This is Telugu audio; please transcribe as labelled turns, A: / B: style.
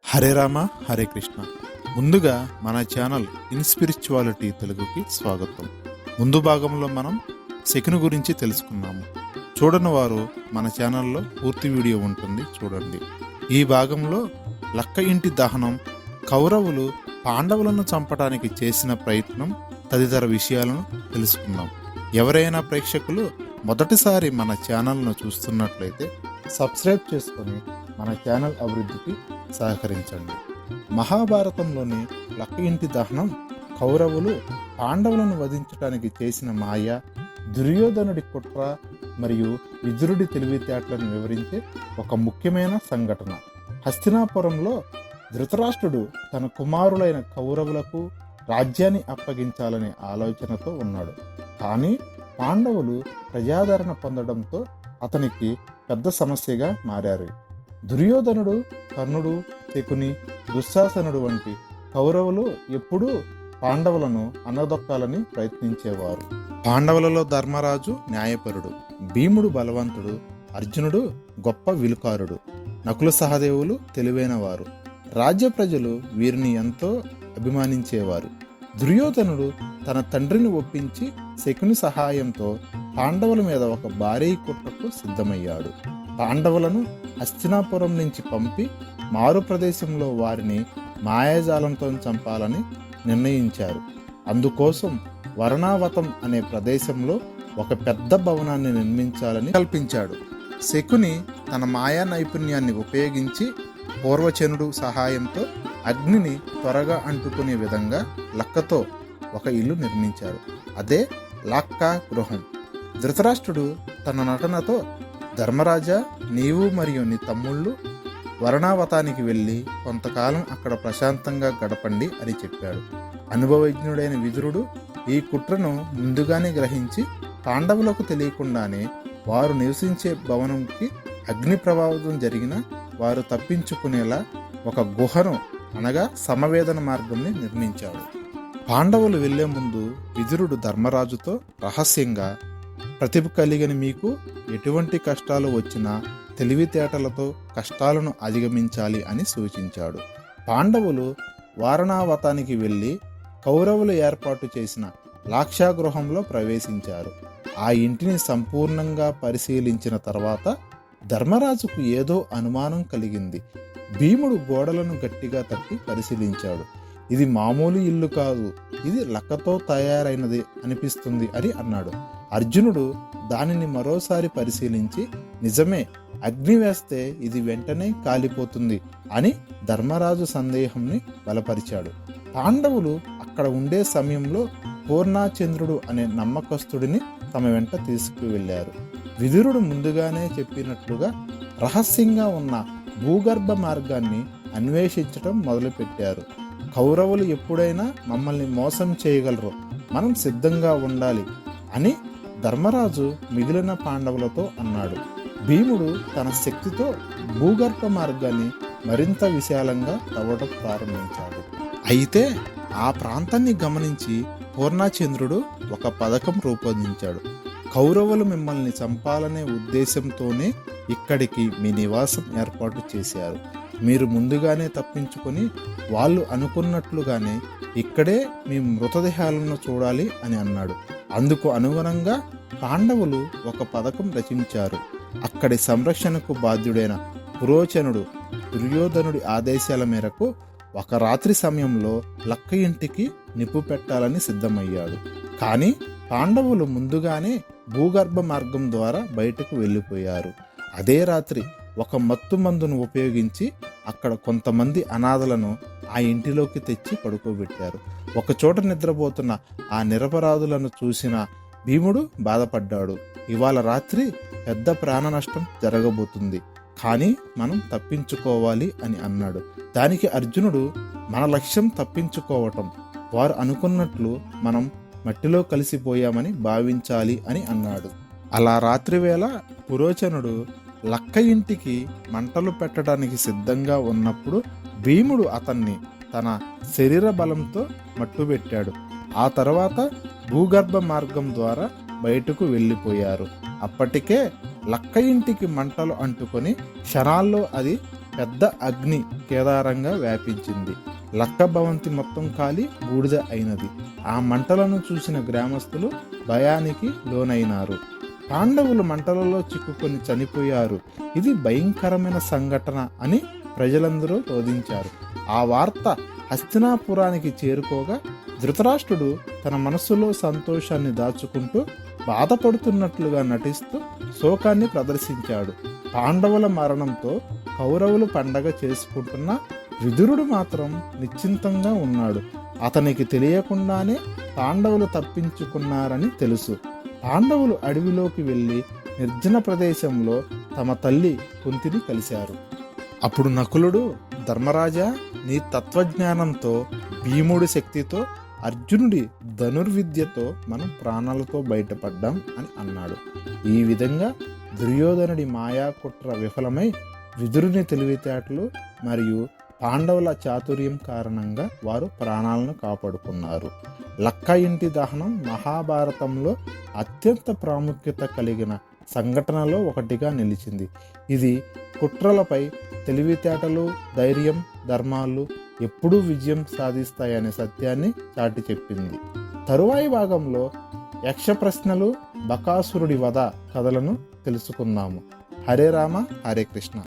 A: హరే రామ హరే కృష్ణ. ముందుగా మన ఛానల్ ఇన్స్పిరిచువాలిటీ తెలుగుకి స్వాగతం. ముందు భాగంలో మనం శకుని గురించి తెలుసుకున్నాము. చూడని వారు మన ఛానల్లో పూర్తి వీడియో ఉంటుంది, చూడండి. ఈ భాగంలో లక్క ఇంటి దహనం, కౌరవులు పాండవులను చంపడానికి చేసిన ప్రయత్నం తదితర విషయాలను తెలుసుకుందాం. ఎవరైనా ప్రేక్షకులు మొదటిసారి మన ఛానల్ను చూస్తున్నట్లయితే సబ్స్క్రైబ్ చేసుకొని మన ఛానల్ అభివృద్ధికి సహకరించండి. మహాభారతంలోని లక్క ఇంటి దహనం కౌరవులు పాండవులను వధించడానికి చేసిన మాయ, దుర్యోధనుడి కుట్ర మరియు విదురుడి తెలివితేటలను వివరించే ఒక ముఖ్యమైన సంఘటన. హస్తినాపురంలో ధృతరాష్ట్రుడు తన కుమారులైన కౌరవులకు రాజ్యాన్ని అప్పగించాలనే ఆలోచనతో ఉన్నాడు. కానీ పాండవులు ప్రజాదరణ పొందడంతో అతనికి పెద్ద సమస్యగా మారారు. దుర్యోధనుడు, కర్ణుడు, శకుని, దుశ్శాసనుడు వంటి కౌరవులు ఎప్పుడూ పాండవులను అనదొక్కాలని ప్రయత్నించేవారు. పాండవులలో ధర్మరాజు న్యాయపరుడు, భీముడు బలవంతుడు, అర్జునుడు గొప్ప విలుకారుడు, నకుల సహదేవులు తెలివైన వారు. రాజ్య ప్రజలు వీరిని ఎంతో అభిమానించేవారు. దుర్యోధనుడు తన తండ్రిని ఒప్పించి శకుని సహాయంతో పాండవుల మీద ఒక భారీ కుట్రకు సిద్ధమయ్యాడు. పాండవులను హస్తినాపురం నుంచి పంపి మారు ప్రదేశంలో వారిని మాయాజాలంతో చంపాలని నిర్ణయించారు. అందుకోసం వరణావతం అనే ప్రదేశంలో ఒక పెద్ద భవనాన్ని నిర్మించాలని కల్పించాడు. శకుని తన మాయా నైపుణ్యాన్ని ఉపయోగించి పూర్వచనుడు సహాయంతో అగ్నిని త్వరగా అంటుకునే విధంగా లక్కతో ఒక ఇల్లు నిర్మించారు. అదే లాక్కా గృహం. ధృతరాష్ట్రుడు తన నటనతో, ధర్మరాజా, నీవు మరియు నీ తమ్ముళ్ళు వరణావతానికి వెళ్ళి కొంతకాలం అక్కడ ప్రశాంతంగా గడపండి అని చెప్పాడు. అనుభవజ్ఞుడైన విదురుడు ఈ కుట్రను ముందుగానే గ్రహించి పాండవులకు తెలియకుండానే వారు నివసించే భవనంకి అగ్ని ప్రమాదం జరిగిన వారు తప్పించుకునేలా ఒక గుహను అనగా సమవేదన మార్గంని నిర్మించాడు. పాండవులు వెళ్లే ముందు విదురుడు ధర్మరాజుతో రహస్యంగా, ప్రతిభ కలిగిన మీకు ఎటువంటి కష్టాలు వచ్చినా తెలివితేటలతో కష్టాలను అధిగమించాలి అని సూచించాడు. పాండవులు వారణావతానికి వెళ్ళి కౌరవులు ఏర్పాటు చేసిన లాక్షాగృహంలో ప్రవేశించారు. ఆ ఇంటిని సంపూర్ణంగా పరిశీలించిన తర్వాత ధర్మరాజుకు ఏదో అనుమానం కలిగింది. భీముడు గోడలను గట్టిగా తట్టి పరిశీలించాడు. ఇది మామూలు ఇల్లు కాదు, ఇది లక్కతో తయారైనది అనిపిస్తుంది అని అన్నాడు. అర్జునుడు దానిని మరోసారి పరిశీలించి, నిజమే, అగ్ని వేస్తే ఇది వెంటనే కాలిపోతుంది అని ధర్మరాజు సందేహంని బలపరిచాడు. పాండవులు అక్కడ ఉండే సమయంలో పూర్ణాచంద్రుడు అనే నమ్మకస్తుడిని తమ వెంట తీసుకువెళ్లారు. విదురుడు ముందుగానే చెప్పినట్లుగా రహస్యంగా ఉన్న భూగర్భ మార్గాన్ని అన్వేషించటం మొదలుపెట్టారు. కౌరవులు ఎప్పుడైనా మమ్మల్ని మోసం చేయగలరు, మనం సిద్ధంగా ఉండాలి అని ధర్మరాజు మిగిలిన పాండవులతో అన్నాడు. భీముడు తన శక్తితో భూగర్భ మార్గాన్ని మరింత విశాలంగా తవ్వడం ప్రారంభించాడు. అయితే ఆ ప్రాంతాన్ని గమనించి పూర్ణచంద్రుడు ఒక పథకం రూపొందించాడు. కౌరవులు మిమ్మల్ని చంపాలనే ఉద్దేశంతోనే ఇక్కడికి మీ నివాసం ఏర్పాటు చేశారు. మీరు ముందుగానే తప్పించుకొని వాళ్ళు అనుకున్నట్లుగానే ఇక్కడే మీ మృతదేహాలను చూడాలి అని అన్నాడు. అందుకు అనుగుణంగా పాండవులు ఒక పథకం రచించారు. అక్కడి సంరక్షణకు బాధ్యుడైన పురోచనుడు దుర్యోధనుడి ఆదేశాల మేరకు ఒక రాత్రి సమయంలో లక్క ఇంటికి నిప్పు పెట్టాలని సిద్ధమయ్యాడు. కానీ పాండవులు ముందుగానే భూగర్భ మార్గం ద్వారా బయటకు వెళ్ళిపోయారు. అదే రాత్రి ఒక మత్తు మందును ఉపయోగించి అక్కడ కొంతమంది అనాథలను ఆ ఇంటిలోకి తెచ్చి పడుకోబెట్టారు. ఒకచోట నిద్రపోతున్న ఆ నిరపరాధులను చూసిన భీముడు బాధపడ్డాడు. ఇవాళ రాత్రి పెద్ద ప్రాణ నష్టం జరగబోతుంది, కానీ మనం తప్పించుకోవాలి అని అన్నాడు. దానికి అర్జునుడు, మన లక్ష్యం తప్పించుకోవటం, వారు అనుకున్నట్లు మనం మట్టిలో కలిసిపోయామని భావించాలి అని అన్నాడు. అలా రాత్రివేళ పురోచనుడు లక్క ఇంటికి మంటలు పెట్టడానికి సిద్ధంగా ఉన్నప్పుడు భీముడు అతన్ని తన శరీర బలంతో మట్టుబెట్టాడు. ఆ తర్వాత భూగర్భ మార్గం ద్వారా బయటకు వెళ్ళిపోయారు. అప్పటికే లక్క ఇంటికి మంటలు అంటుకొని క్షణాల్లో అది పెద్ద అగ్ని కేదారంగా వ్యాపించింది. లక్క భవంతి మొత్తం కాలి బూడిద అయినది. ఆ మంటలను చూసిన గ్రామస్తులు భయానికి లోనైనారు. పాండవులు మంటలలో చిక్కుకొని చనిపోయారు, ఇది భయంకరమైన సంఘటన అని ప్రజలందరూ రోధించారు. ఆ వార్త హస్తినాపురానికి చేరుకోగా ధృతరాష్ట్రుడు తన మనస్సులో సంతోషాన్ని దాచుకుంటూ బాధపడుతున్నట్లుగా నటిస్తూ శోకాన్ని ప్రదర్శించాడు. పాండవుల మరణంతో కౌరవులు పండగ చేసుకుంటున్న విదురుడు మాత్రం నిశ్చింతంగా ఉన్నాడు. అతనికి తెలియకుండానే పాండవులు తప్పించుకున్నారని తెలుసు. పాండవులు అడవిలోకి వెళ్ళి నిర్జన ప్రదేశంలో తమ తల్లి కుంతిని కలిశారు. అప్పుడు నకులుడు, ధర్మరాజా, నీ తత్వజ్ఞానంతో, భీముడి శక్తితో, అర్జునుడి ధనుర్విద్యతో మనం ప్రాణాలతో బయటపడ్డాం అని అన్నాడు. ఈ విధంగా దుర్యోధనుడి మాయా కుట్ర విఫలమై విదురుని తెలివితేటలు మరియు పాండవుల చాతుర్యం కారణంగా వారు ప్రాణాలను కాపాడుకున్నారు. లక్క ఇంటి దహనం మహాభారతంలో అత్యంత ప్రాముఖ్యత కలిగిన సంఘటనలో ఒకటిగా నిలిచింది. ఇది కుట్రలపై తెలివితేటలు, ధైర్యం, ధర్మాలు ఎప్పుడూ విజయం సాధిస్తాయనే సత్యాన్ని చాటి చెప్పింది. తరువాయి భాగంలో యక్ష ప్రశ్నలు, బకాసురుడి వధ కథలను తెలుసుకుందాము. హరే రామ, హరే కృష్ణ.